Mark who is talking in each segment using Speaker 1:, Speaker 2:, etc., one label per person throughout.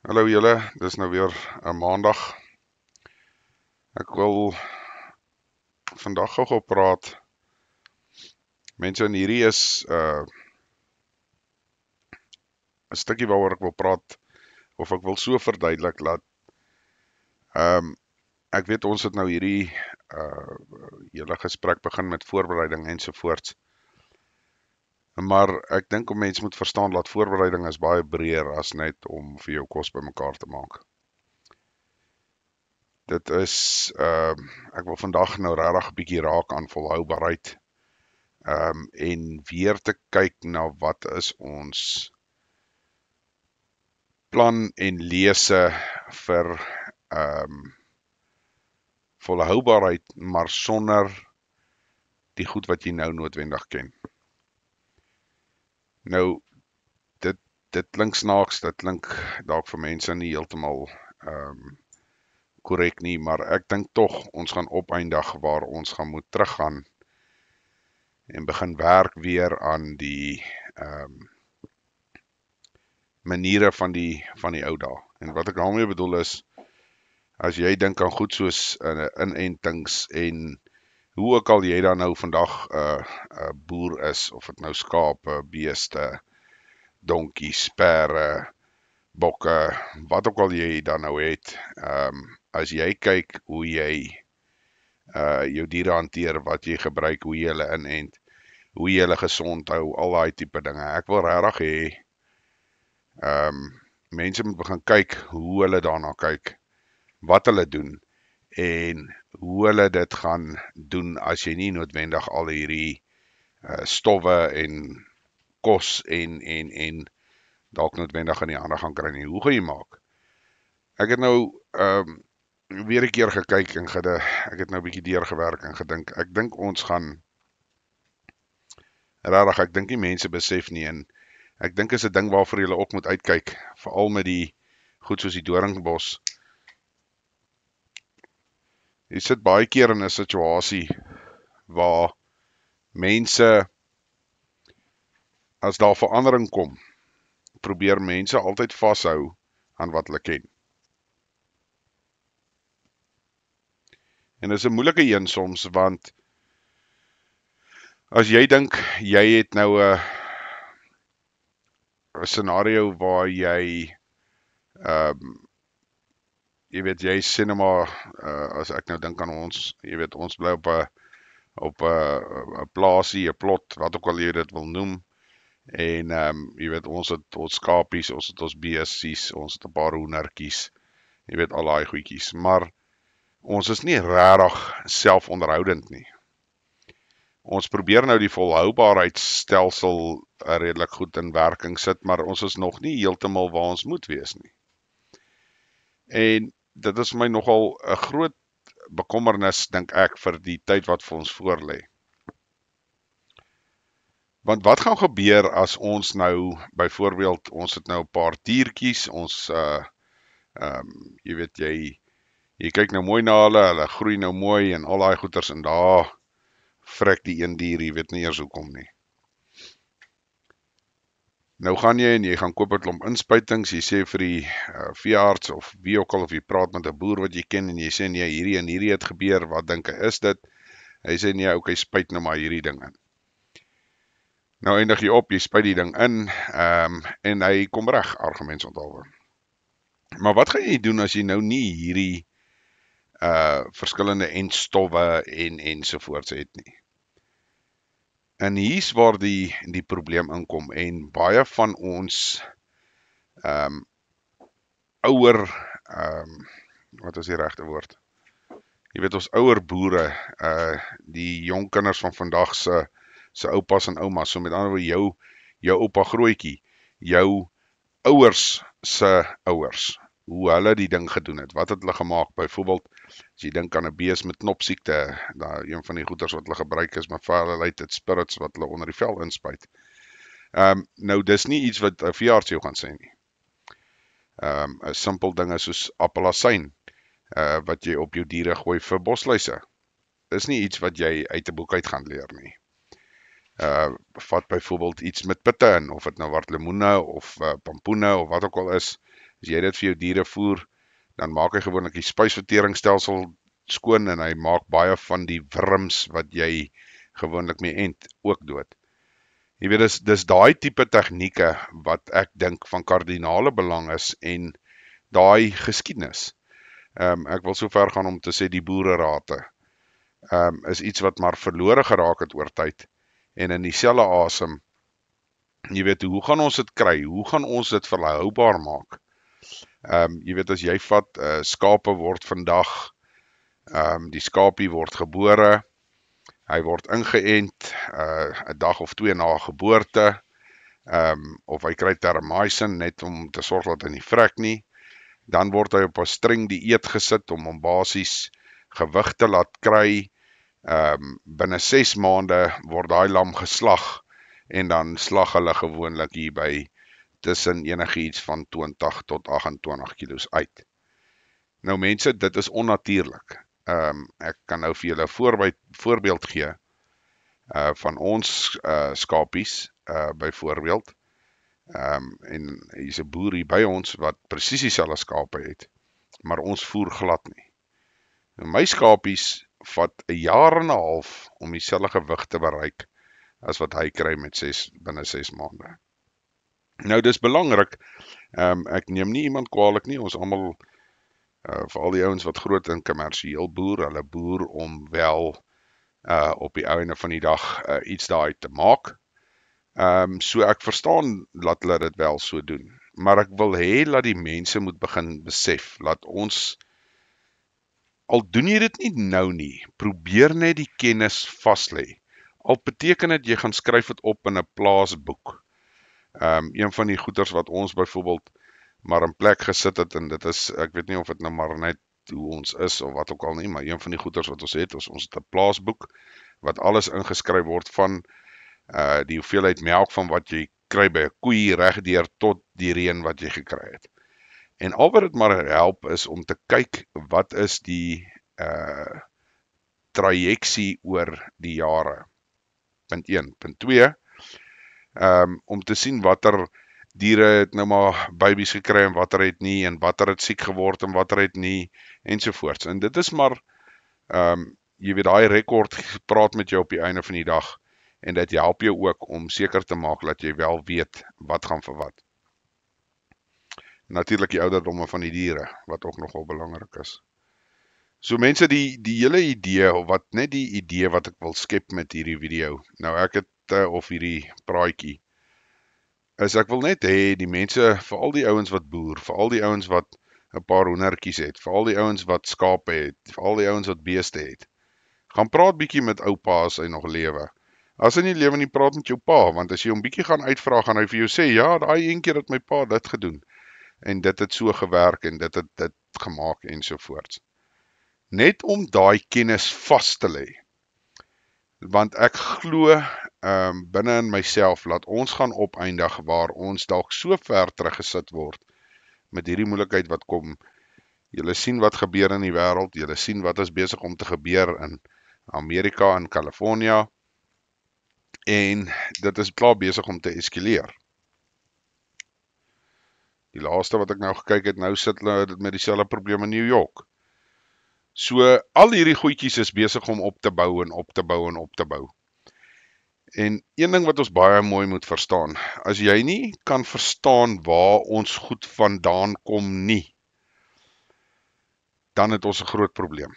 Speaker 1: Hallo julle, dis nou weer 'n maandag. Ek wil vandag gou praat. Mense, en hierdie is 'n stukkie waaroor ek wil praat of ek wil so verduidelik dat ehm ek weet ons het nou hierdie hele gesprek begin met voorbereiding ensovoorts. Maar ek dink mense moet verstaan dat voorbereiding is baie breër as net om vir jou kos bymekaar te maak. Dit is ek wil vandag nou regtig 'n bietjie raak aan volhoubaarheid. En weer te kyk na wat is ons plan en lese vir volhoubaarheid, maar sonder die goed wat jy nou noodwendig ken. Nou, dit klink snaaks, dit klink dalk vir mense nie heeltemal korrek nie, maar ek dink tog ons gaan opeindig waar ons gaan moet teruggaan en begin werk weer aan die maniere van die ou dae. En wat ek daarmee bedoel is, as jy dink aan goed soos inentings en hoe ook al jy dan nou vandag 'n boer is, of dit nou skape, beeste, donkies, perde, bokke, wat ook al jy dan nou het, as jy kyk hoe jy jou diere hanteer, wat jy gebruik, hoe jy hulle inent, hoe jy hulle gesond hou, al daai tipe dinge. Ek wil regtig hê mense moet begin kyk hoe hulle daarna kyk, wat hulle doen en hoe hulle dit gaan doen as jy nie noodwendig al hierdie stowwe en kos en dalk noodwendig in die hande gaan kry nie. Hoe gaan jy maak? Ek het nou weer 'n keer gekyk en ek het nou 'n bietjie deurgewerk en gedink, ek dink ons gaan regtig, ek dink nie mense besef nie, en ek dink is 'n ding waarvoor jy ook moet uitkyk, veral met die goed soos die doringbos. Jy sit baie keer in 'n situasie waar mense, as daar verandering kom, probeer mense altyd vashou aan wat hulle ken. En dis 'n moeilike een soms, want as jy dink jy het nou 'n scenario waar jy jy weet, jy sê nou maar, as ek nou dink aan ons, jy weet, ons bly op 'n plaasie, 'n plot, wat ook al jy dit wil noem, en jy weet, ons het ons skapies, ons het ons beesies, ons het 'n paar hoendertjies, jy weet, al daai goedjies, maar ons is nie regtig selfonderhoudend nie. Ons probeer nou die volhoubaarheidsstelsel redelik goed in werking sit, maar ons is nog nie heeltemal waar ons moet wees nie. En dit is vir my nogal 'n groot bekommernis, dink ek, vir die tyd wat vir ons voorlê. Want wat gaan gebeur as ons nou, byvoorbeeld, ons het nou 'n paar diertjies, ons jy weet, jy kyk nou mooi na hulle groei nou mooi en al daai goeters, en daar vrek die een dier, jy weet nie eers hoekom nie. Nou gaan jy en jy gaan koop 'n klomp inspuitings, jy sê vir die veearts of wie ook al, of jy praat met 'n boer wat jy ken en jy sê nee, hierdie en hierdie het gebeur, wat dink hy is dit? Hy sê nee, okay, spuit nou maar hierdie ding in. Nou eindig jy op, jy spuit die ding in, en hy kom reg, argumentsonthaalwe. Maar wat gaan jy doen as jy nou nie hierdie verskillende entstowwe ensovoorts het nie? En hier's waar die probleem inkom, en baie van ons ouer, wat is die regte woord? Jy weet, ons ouer boere, die jong kinders van vandag se oupas en oumas, so met ander woorde jou oupa grootjie, jou ouers se ouers, hoe hulle die ding gedoen het, wat het hulle gemaak, byvoorbeeld, as jy dink aan 'n bees met knopsiekte, een van die goeders wat hulle gebruik is methylated spirits wat hulle onder die vel inspuit. Nou, dis nie iets wat 'n veearts jou gaan sê nie. 'n simpel dinge soos appelasyn, wat jy op jou diere gooi vir bosluise. Dis nie iets wat jy uit 'n boek uit gaan leer nie. Vat byvoorbeeld iets met pitte in, of dit nou wat lemoene of pampoene of wat ook al is, As jy dit vir jou diere voer, dan maak hy gewoonlik die spysverteringsstelsel skoon en hy maak baie van die wurms wat jy gewoonlik mee ent ook dood. Jy weet, dis daai tipe tegnieke wat ek dink van kardinale belang is en daai geskiedenis. Ek wil so ver gaan om te sê die boererate is iets wat maar verlore geraak het oor tyd en in dieselfde asem, jy weet, hoe gaan ons dit kry? Hoe gaan ons dit volhoubaar maak? Jy weet, as jy vat, skape word vandag, die skapie word gebore, hy word ingeënt, 'n dag of 2 na geboorte, of hy kry terramycin net om te sorg dat hy nie vrek nie, dan word hy op 'n streng dieet gesit om hom basies gewig te laat kry, binne 6 maande word daai lam geslag, en dan slag hulle gewoonlik hier by tussen enigiets van 20 tot 28 kilos uit. Nou mense, dit is onnatuurlik. Ek kan nou vir julle 'n voorbeeld gee van ons skapies, byvoorbeeld. En hier's 'n boer hier by ons wat presies dieselfde skape het, maar ons voer glad nie. En my skapies vat 'n jaar en 'n half om dieselfde gewig te bereik as wat hy kry met binne 6 maande. Nou dis belangrik, ek neem nie iemand kwaadlik nie, ons almal, veral die ouens wat groot en kommersieel boer, hulle boer om wel op die einde van die dag iets daaruit te maak. So ek verstaan dat hulle dit wel so doen, maar ek wil hê dat die mense moet begin besef, laat ons, al doen jy dit nie nou nie, probeer net die kennis vaslê. Al beteken dit jy gaan skryf dit op in 'n plaasboek. Een van die goeters wat ons byvoorbeeld maar in plek gesit het, en dit is, ek weet nie of dit nou maar net hoe ons is of wat ook al nie, maar een van die goeters wat ons het, ons het 'n plaasboek wat alles ingeskryf word van die hoeveelheid melk van wat jy kry by 'n koei regdeur tot die reën wat jy gekry het. En al wat dit maar help is om te kyk wat is die trajeksie oor die jare. Punt 1. Punt 2, om te sien watter diere het nou maar babies gekry en watter het nie, en watter het siek geword en watter het nie, ensovoorts. En dit is maar, jy weet, daai rekord praat met jou op die einde van die dag, en dit help jou ook om seker te maak dat jy wel weet wat gaan vir wat. Natuurlik die ouderdomme van die diere, wat ook nogal belangrik is. So mense, die hele idee, of wat net die idee wat ek wil skep met hierdie video, nou ek het, of hierdie praatjie, is ek wil net hê die mense, veral die ouens wat boer, veral die ouens wat 'n paar hoendertjies het, veral die ouens wat skape het, veral die ouens wat beeste het, gaan praat bietjie met oupa as hy nog lewe. As hy nie lewe nie, praat met jou pa, want as jy hom bietjie gaan uitvra, gaan hy vir jou sê, ja, daai een keer het my pa dit gedoen, en dit het so gewerk, en dit het dit gemaak, ensovoorts. Net om daai kennis vas te lê, want ek glo binne in myself, laat ons gaan opeindig waar ons dalk so ver teruggesit word, met hierdie moeilikheid wat kom. Julle sien wat gebeur in die wêreld, julle sien wat is besig om te gebeur in Amerika en California, en dit is klaar besig om te eskaleer. Die laaste wat ek nou gekyk het, nou sit hulle met dieselfde probleem in New York. So, al hierdie goedjies is besig om op te bou en op te bou en op te bou. En een ding wat ons baie mooi moet verstaan, as jy nie kan verstaan waar ons goed vandaan kom nie, dan het ons 'n groot probleem.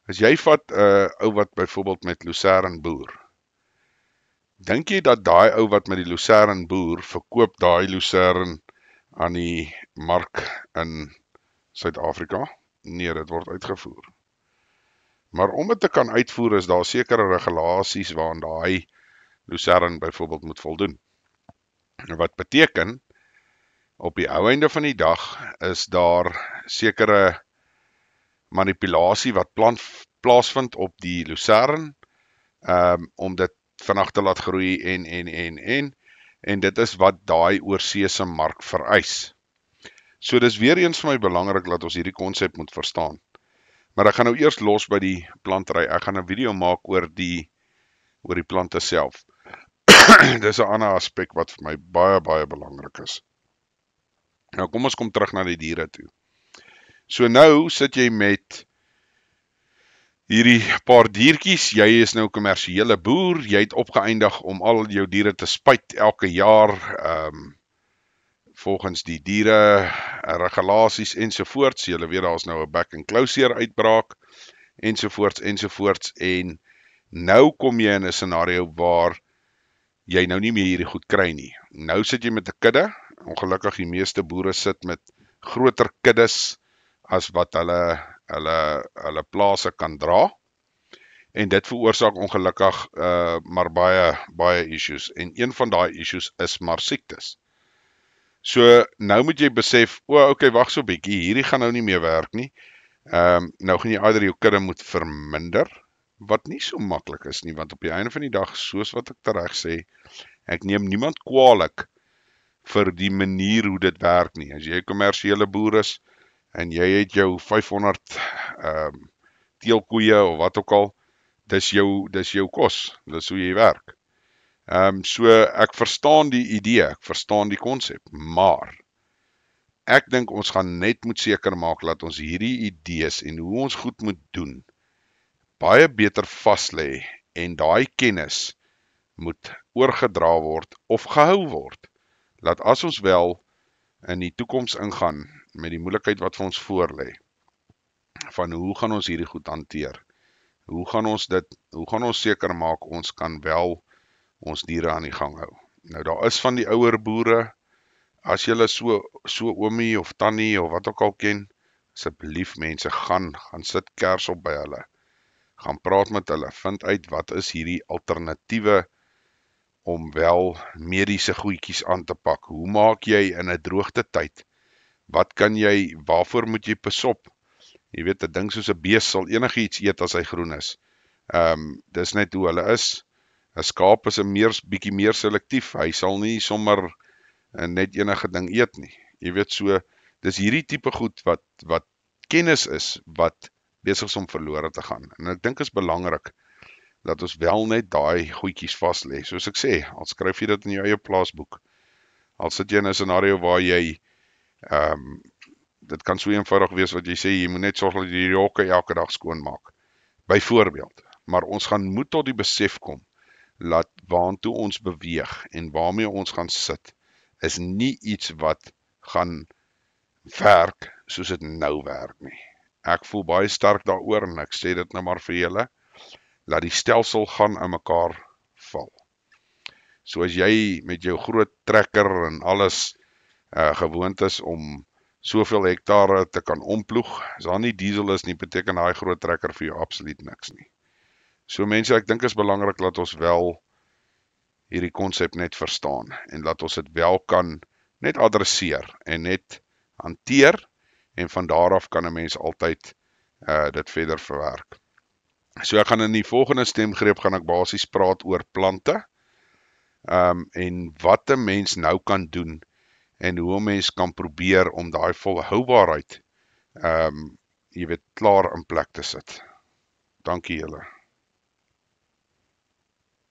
Speaker 1: As jy vat 'n ou wat byvoorbeeld met lucern boer, dink jy dat daai ou wat met die lucern boer, verkoop daai lucern aan die mark in Suid-Afrika? Nee, dit word uitgevoer. Maar om dit te kan uitvoer, is daar sekere regulasies waaraan daai lucern byvoorbeeld moet voldoen. Wat beteken, op die ou einde van die dag, is daar sekere manipulasie wat plaasvind op die lucern, om dit vinnig te laat groei en dit is wat daai oorseese mark vereis. So dis weer eens vir my belangrik dat ons hierdie konsep moet verstaan. Maar ek gaan nou eers los by die plantery. Ek gaan 'n video maak oor die plante self. Dis 'n ander aspek wat vir my baie, baie belangrik is. Nou kom ons kom terug na die diere toe. So nou sit jy met hierdie paar diertjies, jy is nou kommersiële boer, jy het opgeëindig om al jou diere te spuit elke jaar, volgens die diere regulasies ensovoorts. Julle weet daar's nou 'n back and closure uitbraak ensovoorts en nou kom jy in 'n scenario waar jy nou nie meer hierdie goed kry nie. Nou sit jy met 'n kudde. Ongelukkig die meeste boere sit met groter kuddes as wat hulle plase kan dra. En dit veroorsaak ongelukkig maar baie issues. En een van daai issues is maar siektes. So nou moet jy besef, okay, wag so 'n bietjie, hierdie gaan nou nie meer werk nie. Nou gaan jy eerder jou kudde moet verminder, wat nie so maklik is nie, want op die einde van die dag, soos wat ek tereg sê, ek neem niemand kwaalik vir die manier hoe dit werk nie. As jy 'n kommersiële boer is en jy het jou 500 teelkoeie of wat ook al, dis jou kos, dis hoe jy werk. So ek verstaan die idee, ek verstaan die konsep, maar ek dink ons gaan net moet seker maak dat ons hierdie idees en hoe ons goed moet doen, baie beter vas lê en daai kennis moet oorgedra word of gehou word. Laat as ons wel in die toekoms ingaan met die moeilikheid wat vir ons voorlê, van hoe gaan ons hierdie goed hanteer? Hoe gaan ons seker maak ons kan wel ons diere aan die gang hou? Nou daar is van die ouer boere, as julle so oomie of tannie of wat ook al ken, asseblief mense, gaan sit kers op by hulle. Gaan praat met hulle, vind uit wat is hierdie alternatiewe om wel mediese goedjies aan te pak. Hoe maak jy in 'n droogte tyd? Waarvoor moet jy pasop? Jy weet, 'n ding soos 'n bees sal enigiets eet as hy groen is. Dis net hoe hulle is. 'n Skaap is bietjie meer selektief. Hy sal nie sommer net enige ding eet nie. Jy weet, so, dis hierdie tipe goed wat kennis is, wat besig is om verlore te gaan. En ek dink is belangrik dat ons wel net daai goedjies vas lê. Soos ek sê, al skryf jy dit in jou eie plaasboek. Al sit jy in 'n scenario waar jy dit kan so eenvoudig wees wat jy sê, jy moet net sorg dat jy die rokke elke dag skoonmaak. Byvoorbeeld. Maar ons gaan moet tot die besef kom, dat waartoe ons beweeg en waarmee ons gaan sit, is nie iets wat gaan werk soos dit nou werk nie. Ek voel baie sterk daaroor en ek sê dit nou maar vir julle, laat die stelsel gaan in mekaar val. So as jy met jou groot trekker en alles gewoond is om soveel hektare te kan omploeg, as daar nie diesel is nie, beteken daai groot trekker vir jou absoluut niks nie. So mense, ek dink is belangrik dat ons wel hierdie konsep net verstaan en dat ons dit wel kan net adresseer en net hanteer en van daar af kan 'n mens altyd dit verder verwerk. So ek gaan in die volgende stemgreep gaan ek basies praat oor plante en wat 'n mens nou kan doen en hoe 'n mens kan probeer om daai volhoubaarheid jy weet klaar in plek te sit. Dankie julle.